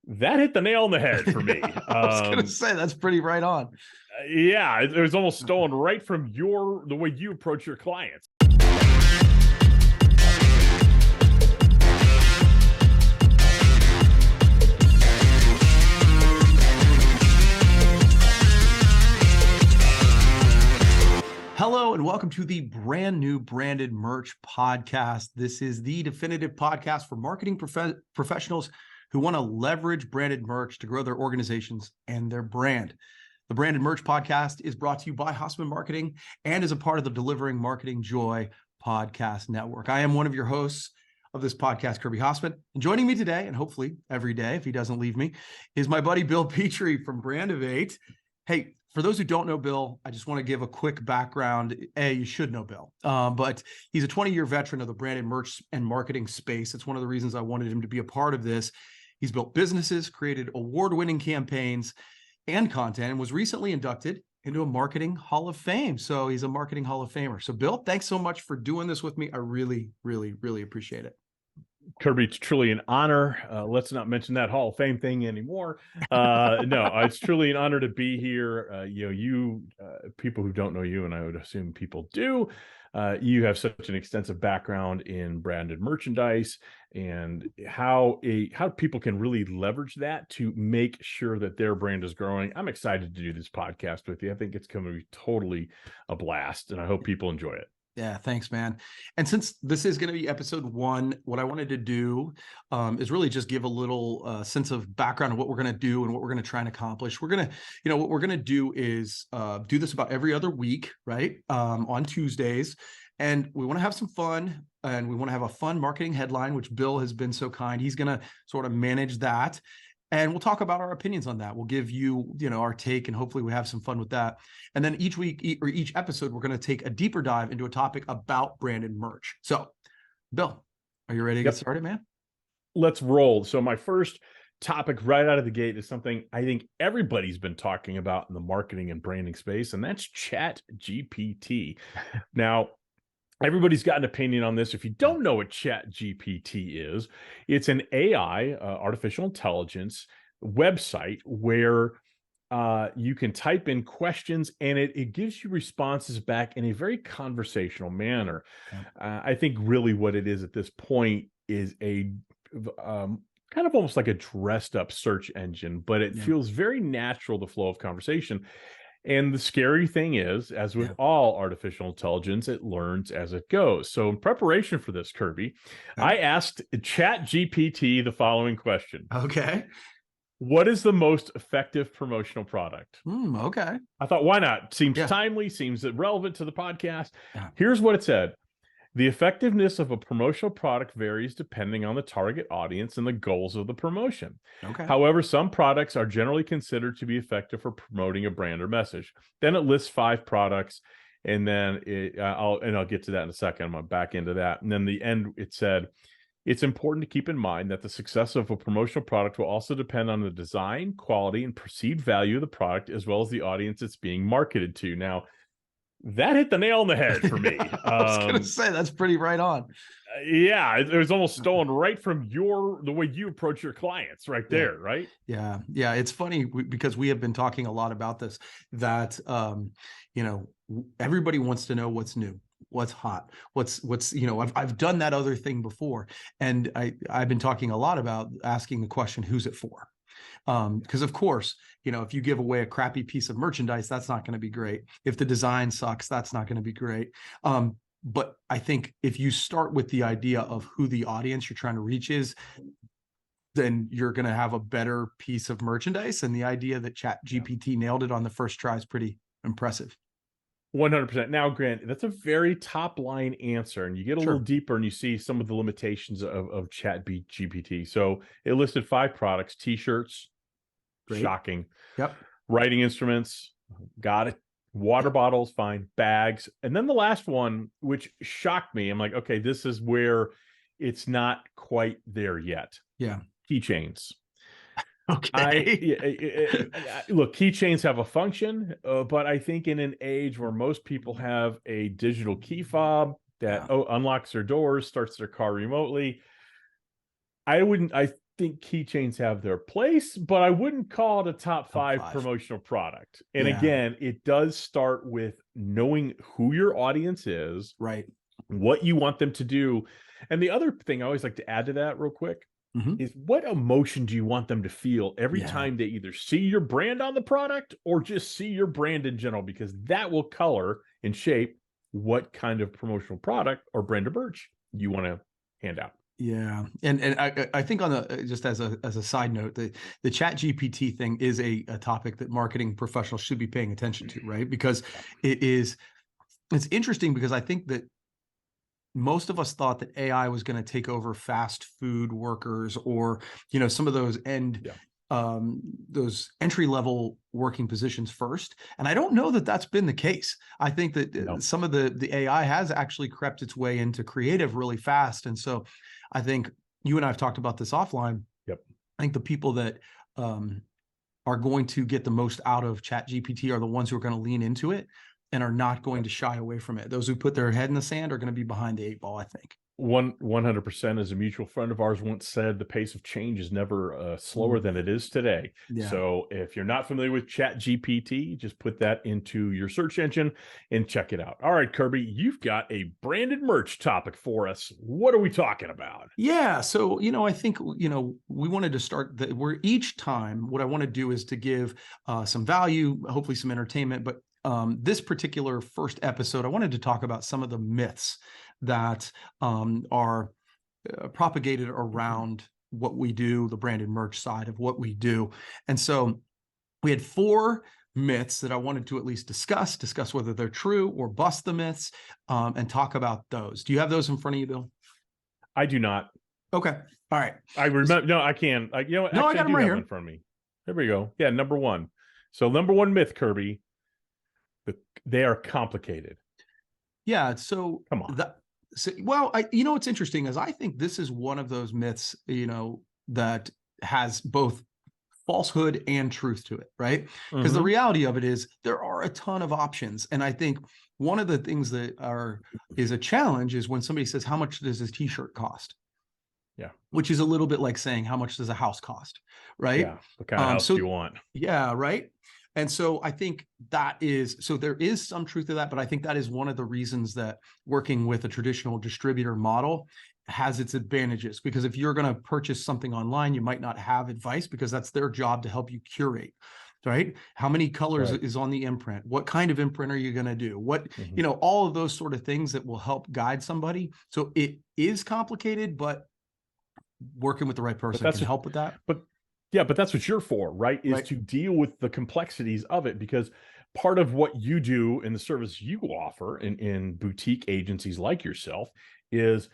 That hit the nail on the head for me. I was going to say, that's pretty right on. Yeah, it was almost stolen right from the way you approach your clients. Hello and welcome to the brand new Branded Merch Podcast. This is the definitive podcast for marketing professionals who want to leverage branded merch to grow their organizations and their brand. The Branded Merch Podcast is brought to you by Hasseman Marketing and is a part of the Delivering Marketing Joy podcast network. I am one of your hosts of this podcast, Kirby Hasseman. And joining me today, and hopefully every day if he doesn't leave me, is my buddy Bill Petrie from Brandivate. Hey, for those who don't know Bill, I just want to give a quick background. You should know Bill, but he's a 20-year veteran of the branded merch and marketing space. It's one of the reasons I wanted him to be a part of this. He's built businesses, created award-winning campaigns and content, and was recently inducted into a Marketing Hall of Fame. So he's a Marketing Hall of Famer. So Bill, thanks so much for doing this with me. I really, really, really appreciate it. Kirby, it's truly an honor. Let's not mention that Hall of Fame thing anymore. No, it's truly an honor to be here. People who don't know you, and I would assume people do, you have such an extensive background in branded merchandise and how people can really leverage that to make sure that their brand is growing. I'm excited to do this podcast with you. I think it's going to be totally a blast, and I hope people enjoy it. Yeah, thanks, man. And since this is going to be episode 1, what I wanted to do is really just give a little sense of background of what we're going to do and what we're going to try and accomplish. We're going to, what we're going to do is do this about every other week, right? On Tuesdays. And we want to have some fun, and we want to have a fun marketing headline, which Bill has been so kind. He's going to sort of manage that. And we'll talk about our opinions on that. We'll give you, our take, and hopefully we have some fun with that. And then each week or each episode, we're going to take a deeper dive into a topic about branded merch. So, Bill, are you ready to get started, man? Let's roll. So my first topic right out of the gate is something I think everybody's been talking about in the marketing and branding space, and that's Chat GPT. Now, everybody's got an opinion on this. If you don't know what Chat GPT is, it's an AI, artificial intelligence website where you can type in questions and it gives you responses back in a very conversational manner. I think really what it is at this point is a kind of almost like a dressed up search engine, but it feels very natural, the flow of conversation. And the scary thing is, as with all artificial intelligence, it learns as it goes. So in preparation for this, Kirby, I asked ChatGPT the following question. Okay. What is the most effective promotional product? Okay. I thought, why not? Seems timely, seems relevant to the podcast. Here's what it said. The effectiveness of a promotional product varies depending on the target audience and the goals of the promotion. Okay. However, some products are generally considered to be effective for promoting a brand or message. Then it lists 5 products, and then I'll get to that in a second. I'm going to back into that. And then the end, it said, it's important to keep in mind that the success of a promotional product will also depend on the design, quality, and perceived value of the product, as well as the audience it's being marketed to. Now, that hit the nail on the head for me. I was going to say, that's pretty right on. Yeah, it was almost stolen right from the way you approach your clients right there, right? Yeah. It's funny because we have been talking a lot about this, that, everybody wants to know what's new, what's hot, what's I've done that other thing before. And I've been talking a lot about asking the question, who's it for? Because of course, if you give away a crappy piece of merchandise, that's not going to be great. If the design sucks, that's not going to be great. But I think if you start with the idea of who the audience you're trying to reach is, then you're going to have a better piece of merchandise. And the idea that ChatGPT nailed it on the first try is pretty impressive. 100%. Now, Grant, that's a very top line answer, and you get a little deeper and you see some of the limitations of ChatGPT. So it listed 5 products: t-shirts, shocking. Yep. Writing instruments, got it. Water bottles, fine. Bags. And then the last one, which shocked me, I'm like, okay, this is where it's not quite there yet. Yeah. Keychains. Okay. Look, keychains have a function, but I think in an age where most people have a digital key fob that unlocks their doors, starts their car remotely, I think keychains have their place, but I wouldn't call it a top Top 5 five. promotional product. And Yeah. again, it does start with knowing who your audience is, Right. what you want them to do. And the other thing I always like to add to that real quick Mhm. is, what emotion do you want them to feel every Yeah. time they either see your brand on the product or just see your brand in general? Because that will color and shape what kind of promotional product or brand of merch you want to hand out. Yeah, and I think on the just as a side note, the Chat GPT thing is a topic that marketing professionals should be paying attention to, right? Because it's interesting, because I think that most of us thought that AI was going to take over fast food workers, or some of Yeah. those entry level working positions first. And I don't know that that's been the case. I think that No. some of the AI has actually crept its way into creative really fast. And so I think you and I have talked about this offline. Yep. I think the people that are going to get the most out of Chat GPT are the ones who are going to lean into it and are not going to shy away from it. Those who put their head in the sand are going to be behind the 8 ball, I think. 100%. As a mutual friend of ours once said, the pace of change is never slower than it is today. Yeah. So if you're not familiar with Chat GPT, just put that into your search engine and check it out. All right, Kirby, you've got a branded merch topic for us. What are we talking about? Yeah. So, I think, we wanted to start where each time what I want to do is to give some value, hopefully some entertainment. But this particular first episode, I wanted to talk about some of the myths that are propagated around what we do, the branded merch side of what we do. And so we had 4 myths that I wanted to at least discuss whether they're true, or bust the myths, and talk about those. Do you have those in front of you, Bill? I do not. Okay. All right. I remember. No, I can. You know what? No, Actually, I got them do right have here. one in front of me. There we go. Yeah, number 1. So number 1 myth, Kirby, they are complicated. Yeah. So Come on. well, what's interesting is I think this is one of those myths, that has both falsehood and truth to it, right? Because the reality of it is there are a ton of options. And I think one of the things that is a challenge is when somebody says, how much does this t-shirt cost? Yeah. Which is a little bit like saying, how much does a house cost? Right. Yeah. What kind of house do you want? Yeah. Right. And so I think there is some truth to that, but I think that is one of the reasons that working with a traditional distributor model has its advantages, because if you're going to purchase something online, you might not have advice, because that's their job to help you curate, right? How many colors is on the imprint? What kind of imprint are you going to do? What, all of those sort of things that will help guide somebody. So it is complicated, but working with the right person can help with that. But that's what you're for, right? Is to deal with the complexities of it, because part of what you do in the service you offer in boutique agencies like yourself is,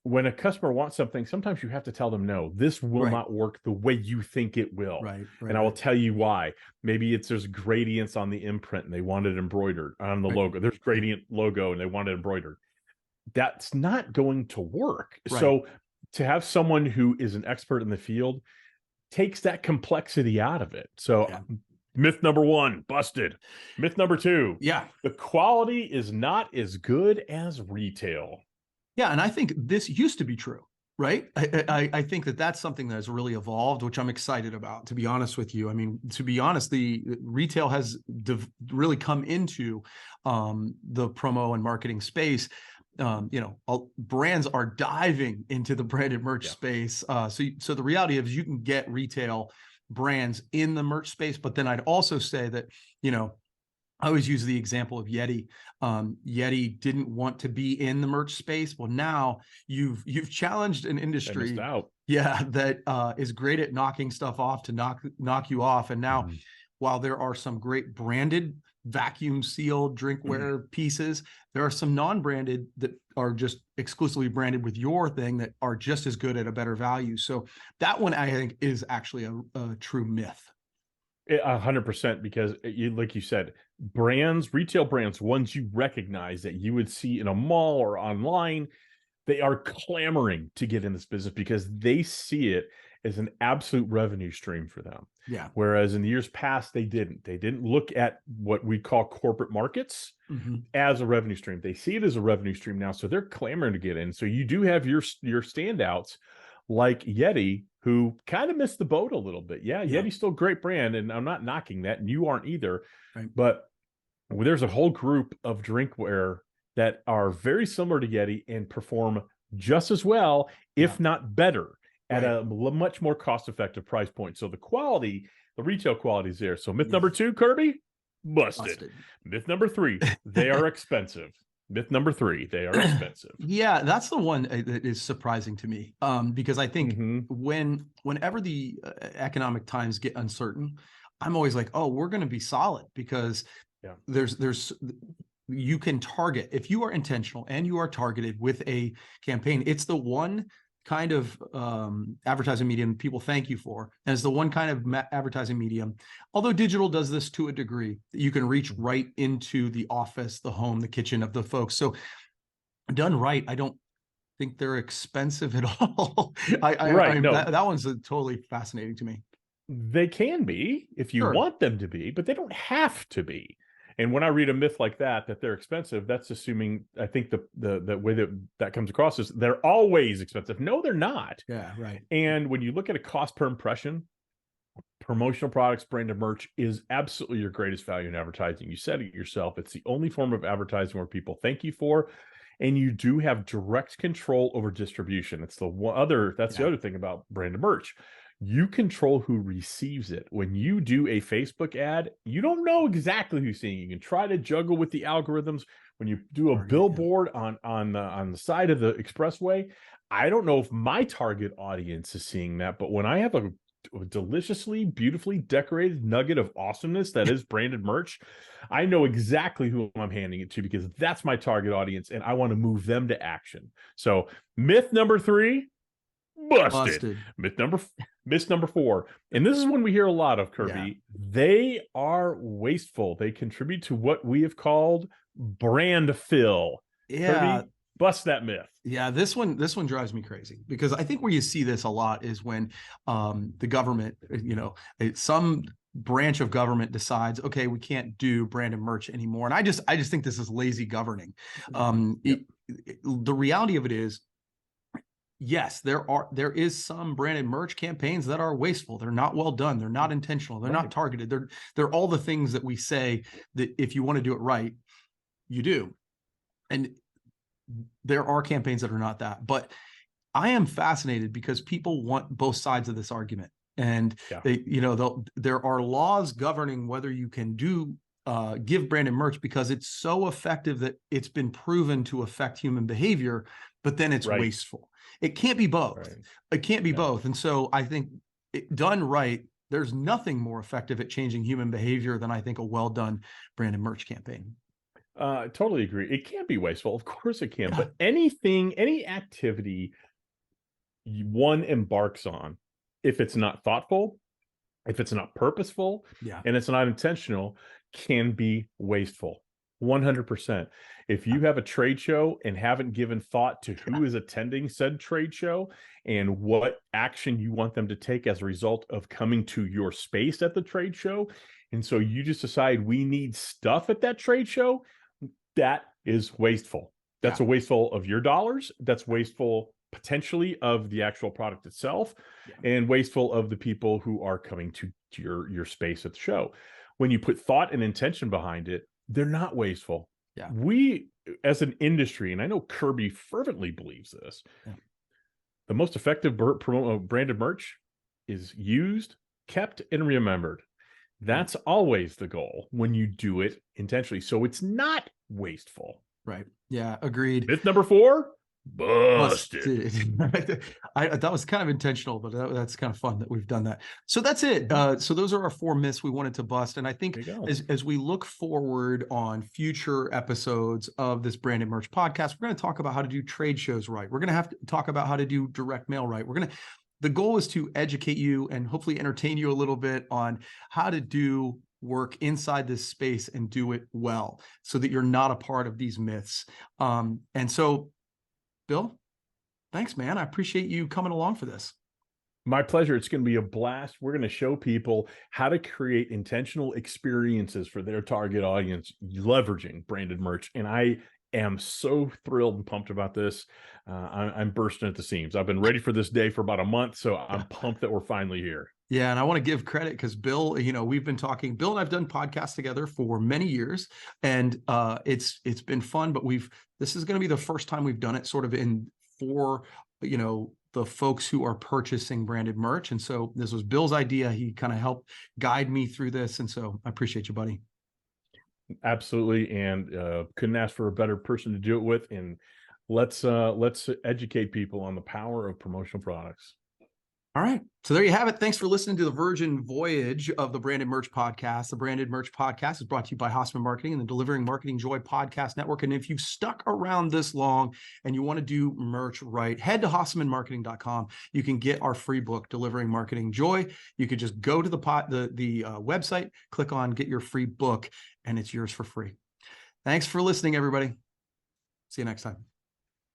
when a customer wants something, sometimes you have to tell them, no, this will not work the way you think it will. And I will tell you why. Maybe there's gradients on the imprint and they want it embroidered on the logo. There's gradient logo and they want it embroidered. That's not going to work. So to have someone who is an expert in the field takes that complexity out of it. So myth number 1, busted. Myth number 2, the quality is not as good as retail. Yeah, and I think this used to be true, right? I think that's something that has really evolved, which I'm excited about, to be honest with you. I mean, to be honest, the retail has really come into the promo and marketing space. Brands are diving into the branded merch space. So the reality is you can get retail brands in the merch space, but then I'd also say that, I always use the example of Yeti. Yeti didn't want to be in the merch space. Well, now you've challenged an industry, that is great at knocking stuff off to knock you off. And now, while there are some great branded vacuum sealed drinkware pieces, there are some non-branded that are just exclusively branded with your thing that are just as good at a better value. So that one, I think, is actually a true myth. 100%, because like you said, retail brands, ones you recognize that you would see in a mall or online, they are clamoring to get in this business because they see it as an absolute revenue stream for them. Yeah. Whereas in the years past, they didn't look at what we call corporate markets as a revenue stream. They see it as a revenue stream now. So they're clamoring to get in. So you do have your standouts like Yeti, who kind of missed the boat a little bit. Yeah, Yeah. Yeti's still a great brand, and I'm not knocking that, and you aren't either. Right. But there's a whole group of drinkware that are very similar to Yeti and perform just as well, Yeah. if not better, at Right. a much more cost-effective price point. So the quality, the retail quality is there. So myth Yeah. number 2, Kirby, busted. Busted. Myth number 3, they are expensive. Myth number 3, they are expensive. Yeah, that's the one that is surprising to me, because I think whenever the economic times get uncertain, I'm always like, oh, we're going to be solid because Yeah. there's you can target if you are intentional and you are targeted with a campaign. It's the one kind of advertising medium people thank you for, and it's the one kind of advertising medium, although digital does this to a degree, that you can reach right into the office, the home, the kitchen of the folks. So done right, I don't think they're expensive at all. No, that one's totally fascinating to me. they can be if you Sure. want them to be, but they don't have to be. And when I read a myth like that they're expensive, that's assuming, I think the way that comes across is they're always expensive. No, they're not. Yeah, right. And when you look at a cost per impression, promotional products, branded merch is absolutely your greatest value in advertising. You said it yourself. It's the only form of advertising where people thank you for, and you do have direct control over distribution. That's the other thing about branded merch. You control who receives it. When you do a Facebook ad, you don't know exactly who's seeing it. You can try to juggle with the algorithms. When you do a billboard on the side of the expressway, I don't know if my target audience is seeing that, but when I have a deliciously, beautifully decorated nugget of awesomeness that is branded merch, I know exactly who I'm handing it to because that's my target audience, and I want to move them to action. So myth number 3, busted. Myth number 4, and this is one we hear a lot of, Kirby. Yeah. They are wasteful. They contribute to what we have called brand fill. Yeah. Kirby, bust that myth. Yeah, this one drives me crazy because I think where you see this a lot is when the government, some branch of government decides, okay, we can't do branded merch anymore. And I just think this is lazy governing. The reality of it is, yes, there is some branded merch campaigns that are wasteful. They're not well done. They're not intentional. They're not targeted. They're all the things that we say that if you want to do it right, you do. And there are campaigns that are not that, but I am fascinated because people want both sides of this argument. And there are laws governing whether you can give branded merch because it's so effective that it's been proven to affect human behavior, but then it's wasteful. It can't be both. Right. It can't be both. And so I think done right, there's nothing more effective at changing human behavior than I think a well-done branded merch campaign. Totally agree. It can't be wasteful. Of course it can, but any activity one embarks on, if it's not thoughtful, if it's not purposeful, and it's not intentional, can be wasteful. 100%. If you have a trade show and haven't given thought to who is attending said trade show and what action you want them to take as a result of coming to your space at the trade show, and so you just decide we need stuff at that trade show, that is wasteful. That's a wasteful of your dollars. That's wasteful potentially of the actual product itself, and wasteful of the people who are coming to your space at the show. When you put thought and intention behind it, they're not wasteful. Yeah. We, as an industry, and I know Kirby fervently believes this, the most effective branded merch is used, kept, and remembered. That's always the goal when you do it intentionally. So it's not wasteful. Right. Yeah. Agreed. Myth number 4, busted. That was kind of intentional, but that's kind of fun that we've done that. So that's it. So those are our 4 myths we wanted to bust. And I think as we look forward on future episodes of this branded merch podcast, we're going to talk about how to do trade shows right. We're going to have to talk about how to do direct mail right. The goal is to educate you and hopefully entertain you a little bit on how to do work inside this space and do it well so that you're not a part of these myths. And so, Bill, thanks, man. I appreciate you coming along for this. My pleasure. It's going to be a blast. We're going to show people how to create intentional experiences for their target audience, leveraging branded merch. And I am so thrilled and pumped about this. I'm bursting at the seams. I've been ready for this day for about a month, so I'm pumped that we're finally here. Yeah, and I want to give credit because Bill, we've been talking. Bill and I've done podcasts together for many years, and it's been fun. But this is going to be the first time we've done it sort of for the folks who are purchasing branded merch. And so this was Bill's idea. He kind of helped guide me through this, and so I appreciate you, buddy. Absolutely, and couldn't ask for a better person to do it with. And let's educate people on the power of promotional products. All right. So there you have it. Thanks for listening to the Virgin Voyage of the Branded Merch Podcast. The Branded Merch Podcast is brought to you by Hasseman Marketing and the Delivering Marketing Joy Podcast Network. And if you've stuck around this long and you want to do merch right, head to HassemanMarketing.com. You can get our free book, Delivering Marketing Joy. You could just go to the website, click on Get Your Free Book, and it's yours for free. Thanks for listening, everybody. See you next time.